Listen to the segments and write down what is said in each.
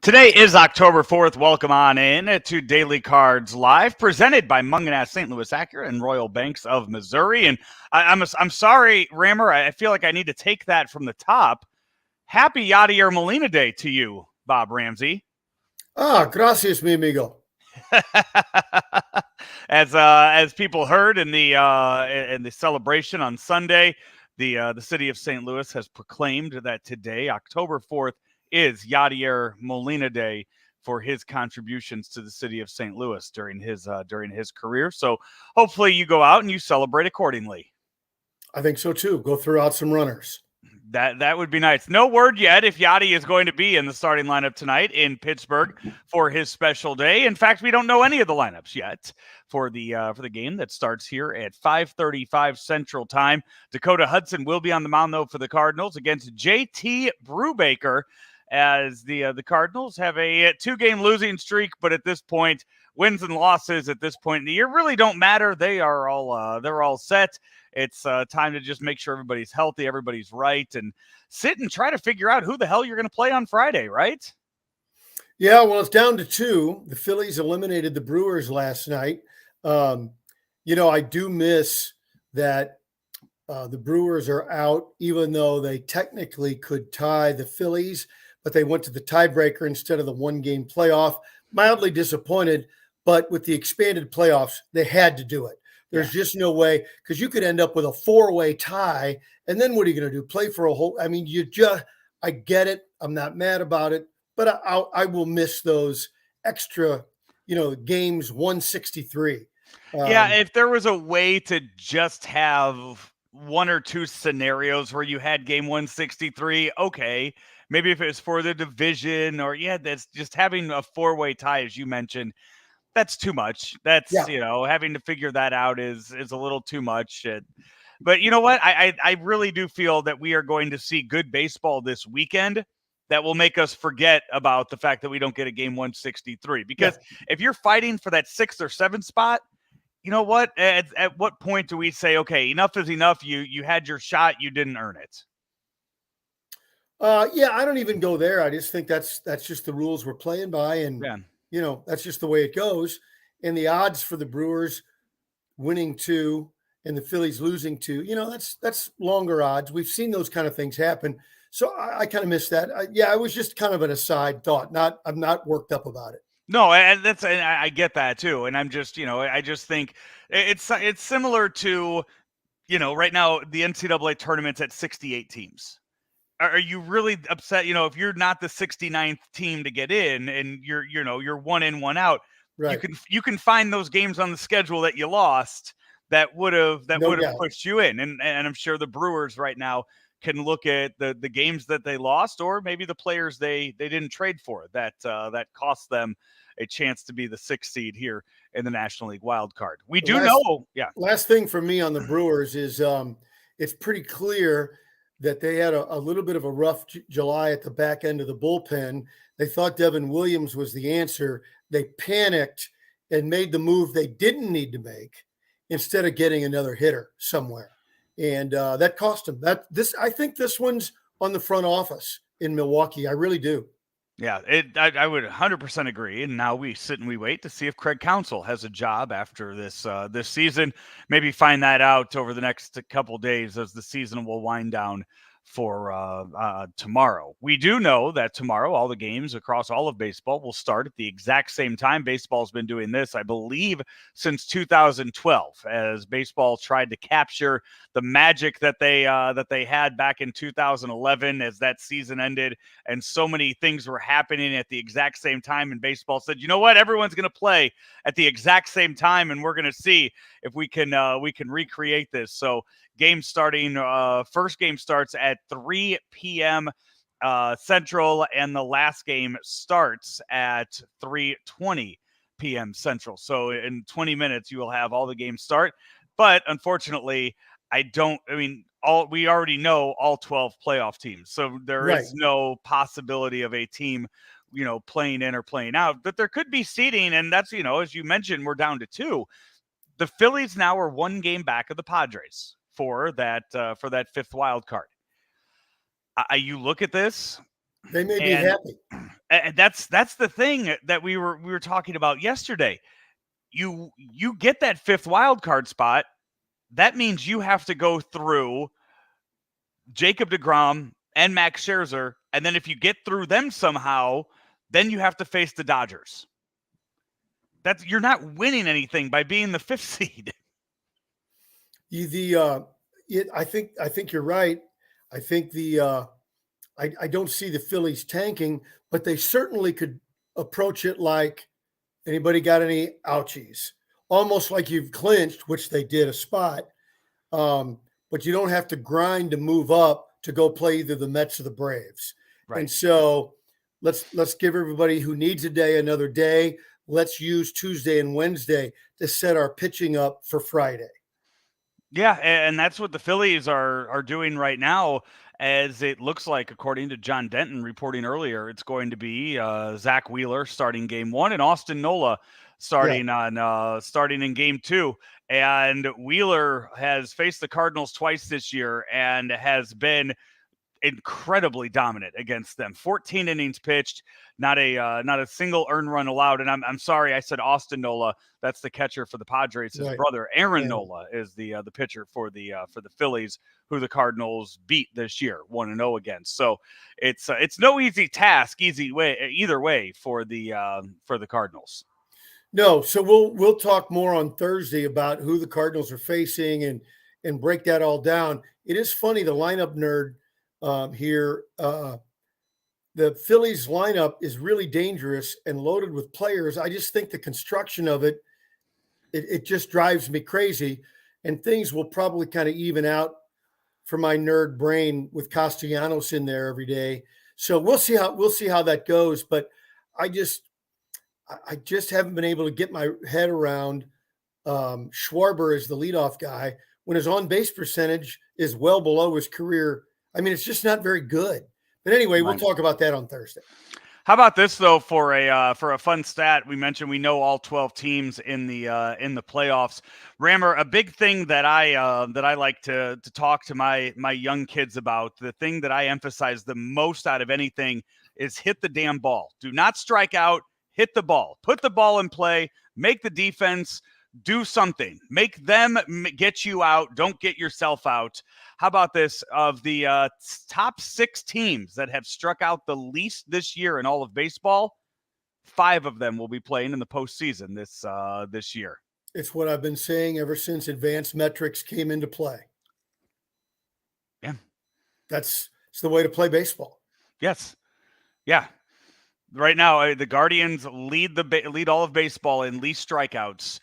Today is October 4th. Welcome on in to Daily Cards Live, presented by Munganast St. Louis Acura and Royal Banks of Missouri. And I'm sorry, Rammer, I feel like I need to take that from the top. Happy Yadier Molina Day to you, Bob Ramsey. Gracias, mi amigo. As people heard in the celebration on Sunday, the city of St. Louis has proclaimed that today, October 4th, is Yadier Molina Day for his contributions to the city of St. Louis during his career. So hopefully you go out and you celebrate accordingly. I think so too. Go throw out some runners. That would be nice. No word yet if Yadi is going to be in the starting lineup tonight in Pittsburgh for his special day. In fact, we don't know any of the lineups yet for the game that starts here at 5:35 Central Time. Dakota Hudson will be on the mound though for the Cardinals against JT Brubaker, as the Cardinals have a 2-game losing streak, but at this point, wins and losses at this point in the year really don't matter. They're all set. It's time to just make sure everybody's healthy, everybody's right, and sit and try to figure out who the hell you're going to play on Friday, right? Yeah, well, it's down to 2. The Phillies eliminated the Brewers last night. I do miss that the Brewers are out, even though they technically could tie the Phillies, but they went to the tiebreaker instead of the 1-game playoff. Mildly disappointed, but with the expanded playoffs, they had to do it. There's just no way, because you could end up with a 4-way tie, and then what are you going to do? Play for a whole – I mean, I get it. I'm not mad about it, but I will miss those extra, games 163. If there was a way to just have 1 or 2 scenarios where you had game 163, okay. Maybe if it was for the division or, that's just having a 4-way tie, as you mentioned, that's too much. That's, having to figure that out is a little too much. But you know what? I really do feel that we are going to see good baseball this weekend that will make us forget about the fact that we don't get a game 163. Because if you're fighting for that 6th or 7th spot, you know what? At what point do we say, okay, enough is enough. You had your shot. You didn't earn it. I don't even go there. I just think that's just the rules we're playing by. And, that's just the way it goes. And the odds for the Brewers winning 2 and the Phillies losing 2, that's longer odds. We've seen those kind of things happen. So I kind of miss that. It was just kind of an aside thought. I'm not worked up about it. No, and I get that too. And I'm just, I just think it's similar to, right now the NCAA tournament's at 68 teams. Are you really upset? If you're not the 69th team to get in and you're 1 in, 1 out, right. You can find those games on the schedule that you lost that would have pushed you in. And I'm sure the Brewers right now can look at the games that they lost, or maybe the players they didn't trade for that cost them a chance to be the 6th seed here in the National League wild card. Last thing for me on the Brewers is it's pretty clear that they had a little bit of a rough July at the back end of the bullpen. They thought Devin Williams was the answer. They panicked and made the move they didn't need to make instead of getting another hitter somewhere. And that cost them. I think this one's on the front office in Milwaukee. I really do. Yeah, I would 100% agree. And now we sit and we wait to see if Craig Counsell has a job after this season. Maybe find that out over the next couple days as the season will wind down for tomorrow. We do know that tomorrow all the games across all of baseball will start at the exact same time. Baseball's been doing this, I believe, since 2012, as baseball tried to capture the magic that they had back in 2011 as that season ended and so many things were happening at the exact same time, and baseball said, you know what, everyone's going to play at the exact same time and we're going to see if we can recreate this. So first game starts at 3 p.m. Central, and the last game starts at 3:20 p.m. Central. So in 20 minutes, you will have all the games start. But unfortunately, we already know all 12 playoff teams. So there is no possibility of a team, playing in or playing out. But there could be seeding, and that's, as you mentioned, we're down to 2. The Phillies now are 1 game back of the Padres for that 5th wild card. You look at this, they may be happy, And that's the thing that we were talking about yesterday. You get that fifth wild card spot. That means you have to go through Jacob deGrom and Max Scherzer, and then if you get through them somehow, then you have to face the Dodgers. You're not winning anything by being the fifth seed. I think you're right. I think I don't see the Phillies tanking, but they certainly could approach it like, anybody got any ouchies? Almost like you've clinched, which they did a spot. But you don't have to grind to move up to go play either the Mets or the Braves. Right. And so let's give everybody who needs a day another day. Let's use Tuesday and Wednesday to set our pitching up for Friday. Yeah, and that's what the Phillies are doing right now, as it looks like, according to John Denton reporting earlier, it's going to be Zach Wheeler starting game 1 and Austin Nola starting in game 2. And Wheeler has faced the Cardinals twice this year and has been incredibly dominant against them. 14 innings pitched, not a single earned run allowed. And I'm sorry, I said Austin Nola. That's the catcher for the Padres. His brother Aaron Nola is the pitcher for the Phillies, who the Cardinals beat this year, 1-0 against. So it's no easy task, either way for the Cardinals. No, so we'll talk more on Thursday about who the Cardinals are facing and break that all down. It is funny, the lineup nerd here. The Phillies lineup is really dangerous and loaded with players. I just think the construction of it just drives me crazy, and things will probably kind of even out for my nerd brain with Castellanos in there every day. So we'll see how that goes. But I just haven't been able to get my head around Schwarber as the leadoff guy when his on-base percentage is well below his career. I mean, it's just not very good. But anyway, we'll talk about that on Thursday. How about this though? For a fun stat, we mentioned we know all 12 teams in the playoffs. Rammer, a big thing that I like to talk to my young kids about, the thing that I emphasize the most out of anything, is hit the damn ball. Do not strike out. Hit the ball. Put the ball in play. Make the defense do something. Make them get you out. Don't get yourself out. How about this? Of the top 6 teams that have struck out the least this year in all of baseball, 5 of them will be playing in the postseason this year. It's what I've been saying ever since advanced metrics came into play. Yeah. It's the way to play baseball. Yes. Yeah. Right now, the Guardians lead all of baseball in least strikeouts.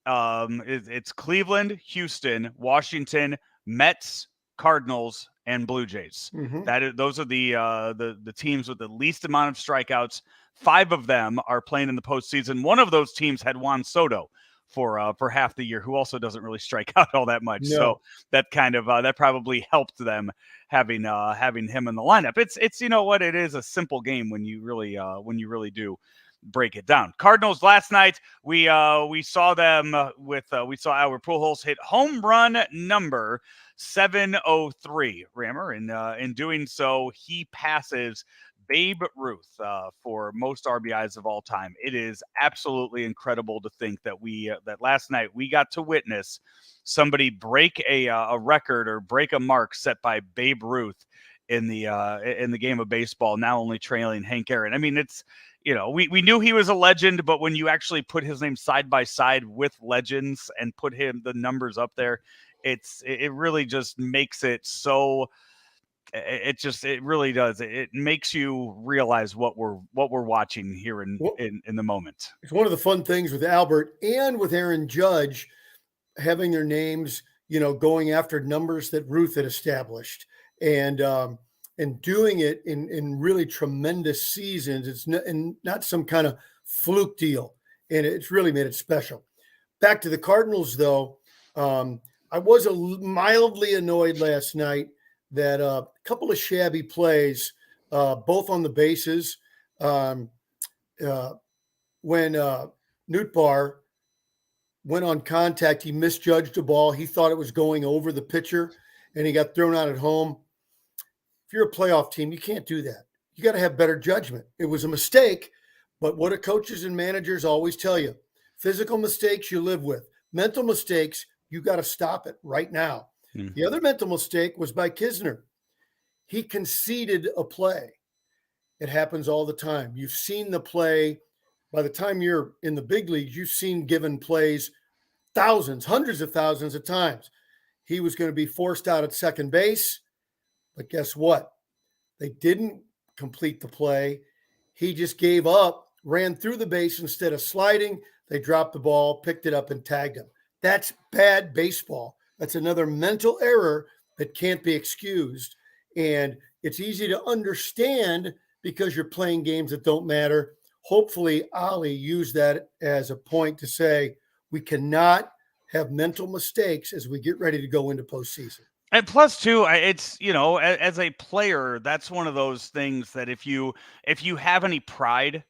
It's Cleveland, Houston, Washington, Mets, Cardinals, and Blue Jays. Mm-hmm. Those are the teams with the least amount of strikeouts. 5 of them are playing in the postseason. One of those teams had Juan Soto for half the year, who also doesn't really strike out all that much. No. So that kind of that probably helped them having him in the lineup. It's you know what, it is a simple game when you really do break it down. Cardinals last night, we saw them we saw Albert Pujols hit home run number 703, Rammer, and in doing so, he passes Babe Ruth for most RBIs of all time. It is absolutely incredible to think that that last night we got to witness somebody break a record or break a mark set by Babe Ruth in the game of baseball, now only trailing Hank Aaron. I mean, it's, you know, we knew he was a legend, but when you actually put his name side by side with legends and put the numbers up there, it really just makes it so. It really does. It makes you realize what we're watching here in the moment. It's one of the fun things with Albert and with Aaron Judge having their names, you know, going after numbers that Ruth had established and doing it in really tremendous seasons. It's not some kind of fluke deal, and it's really made it special. Back to the Cardinals, though, I was mildly annoyed last night that a couple of shabby plays, both on the bases. When Nootbaar went on contact, he misjudged a ball. He thought it was going over the pitcher, and he got thrown out at home. If you're a playoff team, you can't do that. you got to have better judgment. It was a mistake, but what do coaches and managers always tell you? Physical mistakes you live with. Mental mistakes, you got to stop it right now. Mm-hmm. The other mental mistake was by Kisner. He conceded a play. It happens all the time. You've seen the play. By the time you're in the big leagues, you've seen given plays thousands, hundreds of thousands of times. He was going to be forced out at second base, but guess what? They didn't complete the play. He just gave up, ran through the base instead of sliding. They dropped the ball, picked it up, and tagged him. That's bad baseball. That's another mental error that can't be excused. And it's easy to understand because you're playing games that don't matter. Hopefully, Ali used that as a point to say we cannot have mental mistakes as we get ready to go into postseason. And plus, too, it's, as a player, that's one of those things that if you have any pride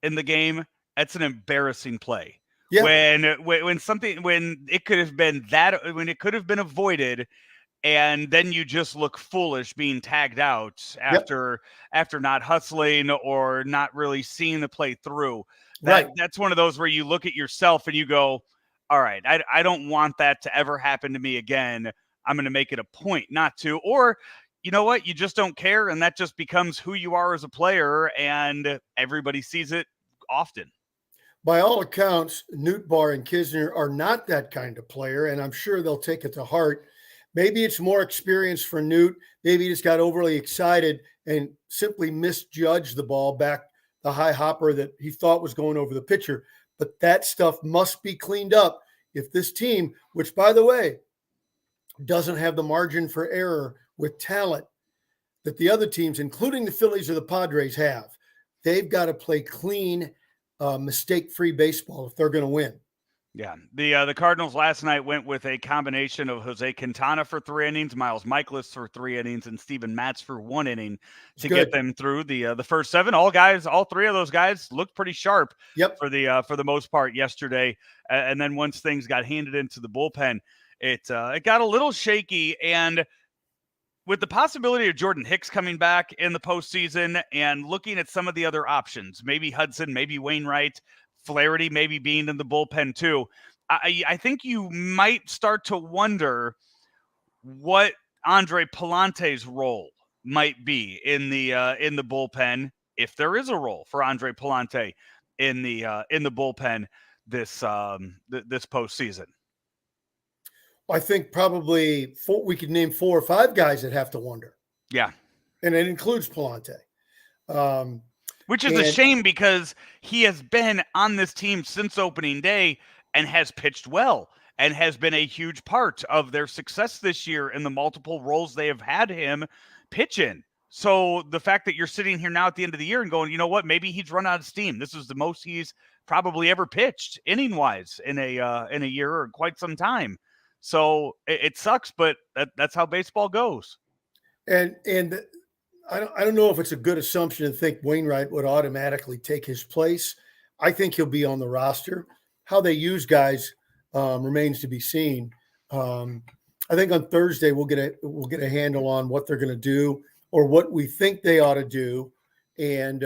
in the game, that's an embarrassing play. Yeah. When it could have been avoided, and then you just look foolish being tagged out after not hustling or not really seeing the play through. That's one of those where you look at yourself and you go, all right, I don't want that to ever happen to me again. I'm going to make it a point not to. Or, you know what? You just don't care, and that just becomes who you are as a player, and everybody sees it often. By all accounts, Nootbaar and Kisner are not that kind of player, and I'm sure they'll take it to heart. Maybe it's more experience for Newt. Maybe he just got overly excited and simply misjudged the ball back the high hopper that he thought was going over the pitcher. But that stuff must be cleaned up if this team, which, by the way, doesn't have the margin for error with talent that the other teams, including the Phillies or the Padres, have. They've got to play clean, mistake-free baseball if they're going to win. Yeah, the Cardinals last night went with a combination of Jose Quintana for 3 innings, Miles Michaelis for 3 innings, and Steven Matz for 1 inning to get them through the first 7. All 3 of those guys looked pretty sharp for the most part yesterday. And then once things got handed into the bullpen, it got a little shaky. And with the possibility of Jordan Hicks coming back in the postseason and looking at some of the other options, maybe Hudson, maybe Wainwright, Flaherty maybe being in the bullpen too, I think you might start to wonder what Andre Palante's role might be in the bullpen, if there is a role for Andre Pallante in the bullpen this postseason. I think probably we could name 4 or 5 guys that have to wonder. Yeah, and it includes Pallante. Which is a shame because he has been on this team since opening day and has pitched well and has been a huge part of their success this year in the multiple roles they have had him pitch in. So the fact that you're sitting here now at the end of the year and going, you know what, maybe he's run out of steam. This is the most he's probably ever pitched inning-wise in a year or quite some time. So it sucks, but that's how baseball goes. And I don't know if it's a good assumption to think Wainwright would automatically take his place. I think he'll be on the roster. How they use guys remains to be seen. I think on Thursday we'll get a handle on what they're going to do or what we think they ought to do, and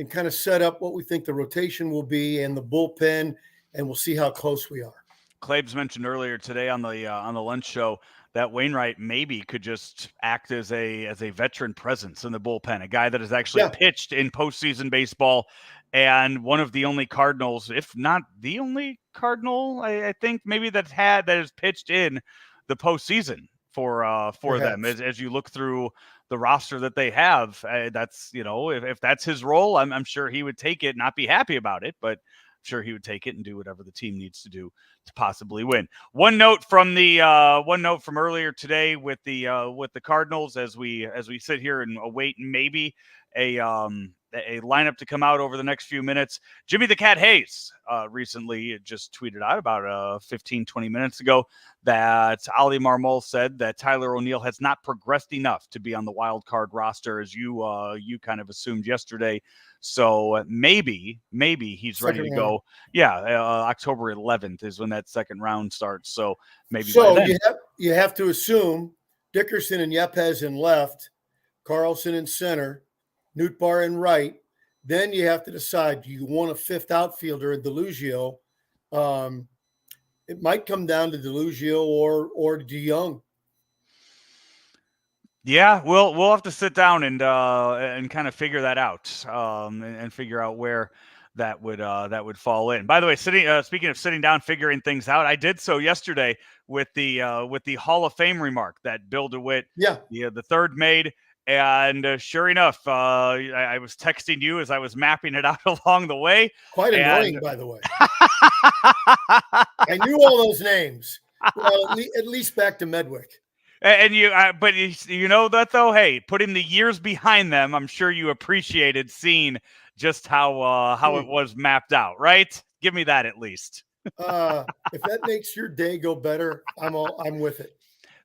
kind of set up what we think the rotation will be and the bullpen, and we'll see how close we are. Claibs mentioned earlier today on the lunch show that Wainwright maybe could just act as a veteran presence in the bullpen, a guy that has actually pitched in postseason baseball, and one of the only Cardinals, if not the only Cardinal, I think maybe that has pitched in the postseason for them. As you look through the roster that they have, that's if that's his role, I'm sure he would take it, not be happy about it, but sure he would take it and do whatever the team needs to do to possibly win. One note from earlier today with the Cardinals as we sit here and await maybe a lineup to come out over the next few minutes. Jimmy the Cat Hayes recently just tweeted out about 15-20 minutes ago that Ali Marmol said that Tyler O'Neill has not progressed enough to be on the wild card roster, as you kind of assumed yesterday. So maybe he's ready to go. Yeah, October 11th is when that second round starts. So maybe. So you have to assume Dickerson and Yepes in left, Carlson in center, Nootbaar in right. Then you have to decide, do you want a fifth outfielder in DeLugio? It might come down to DeLugio or DeYoung. Yeah, we'll have to sit down and kind of figure that out, and figure out where that would fall in. By the way, speaking of sitting down, figuring things out, I did so yesterday with the Hall of Fame remark that Bill DeWitt, the third made. And sure enough, I was texting you as I was mapping it out along the way. Quite annoying, by the way. I knew all those names. Well, at least back to Medwick. And but you know that though. Hey, putting the years behind them, I'm sure you appreciated seeing just how it was mapped out, right? Give me that at least. If that makes your day go better, I'm with it.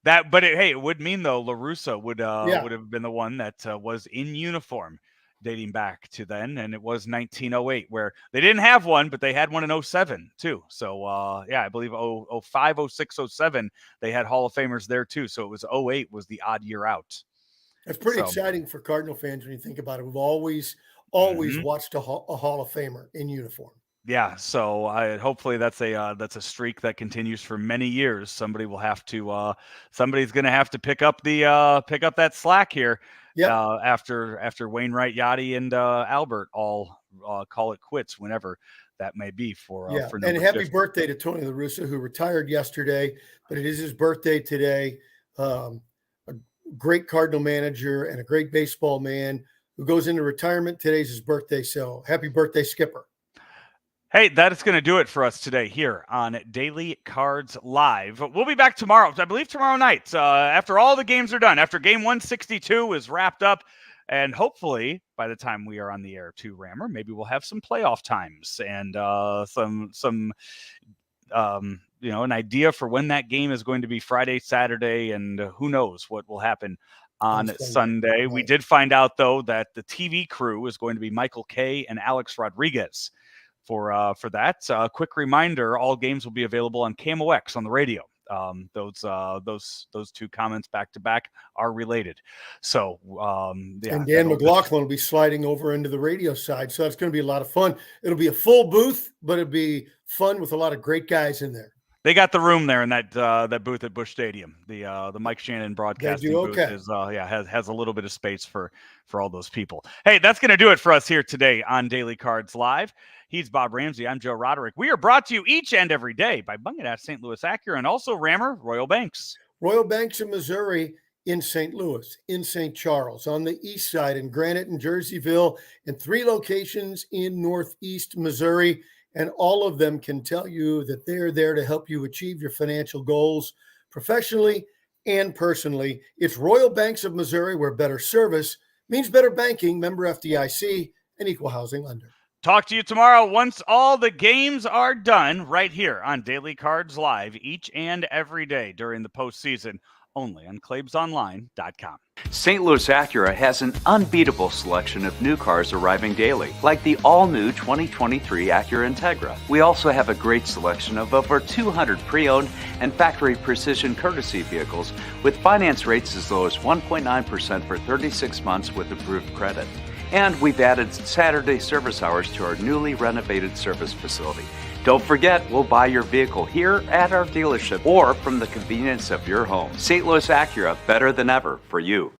But it would mean though LaRussa would have been the one that was in uniform dating back to then, and it was 1908 where they didn't have one, but they had one in 07 too. So I believe 05, 06, 07 they had Hall of Famers there too. So it was 08 was the odd year out. That's pretty exciting for Cardinal fans when you think about it. We've always watched a Hall of Famer in uniform. Yeah, so hopefully that's a streak that continues for many years. Somebody's going to have to pick up that slack here. Yeah. After Wainwright, Yachty, and Albert all call it quits whenever that may be for and happy birthday to Tony La Russa, who retired yesterday, but it is his birthday today. A great Cardinal manager and a great baseball man who goes into retirement. Today's his birthday, so happy birthday, Skipper. Hey, that is going to do it for us today here on Daily Cards Live. We'll be back tomorrow, I believe tomorrow night, after all the games are done, after game 162 is wrapped up. And hopefully by the time we are on the air too, Rammer, maybe we'll have some playoff times and some an idea for when that game is going to be Friday, Saturday, and who knows what will happen on Sunday. Right. We did find out, though, that the TV crew is going to be Michael Kay and Alex Rodriguez. For that, quick reminder: all games will be available on KMOX on the radio. Those two comments back to back are related. So, and Dan McLaughlin will be sliding over into the radio side, so it's going to be a lot of fun. It'll be a full booth, but it'll be fun with a lot of great guys in there. They got the room there in that booth at Busch Stadium. The Mike Shannon broadcasting booth is has a little bit of space for all those people. Hey, that's going to do it for us here today on Daily Cards Live. He's Bob Ramsey. I'm Joe Roderick. We are brought to you each and every day by Bung It Out St. Louis Acura and also Rammer Royal Banks. Royal Banks in Missouri, in St. Louis, in St. Charles, on the east side, in Granite and Jerseyville, and 3 locations in Northeast Missouri. And all of them can tell you that they're there to help you achieve your financial goals professionally and personally. It's Royal Banks of Missouri, where better service means better banking. Member FDIC, an equal housing lender. Talk to you tomorrow once all the games are done right here on Daily Cards Live each and every day during the postseason, only on ClaibsOnline.com. St. Louis Acura has an unbeatable selection of new cars arriving daily, like the all-new 2023 Acura Integra. We also have a great selection of over 200 pre-owned and factory precision courtesy vehicles with finance rates as low as 1.9% for 36 months with approved credit. And we've added Saturday service hours to our newly renovated service facility. Don't forget, we'll buy your vehicle here at our dealership or from the convenience of your home. St. Louis Acura, better than ever for you.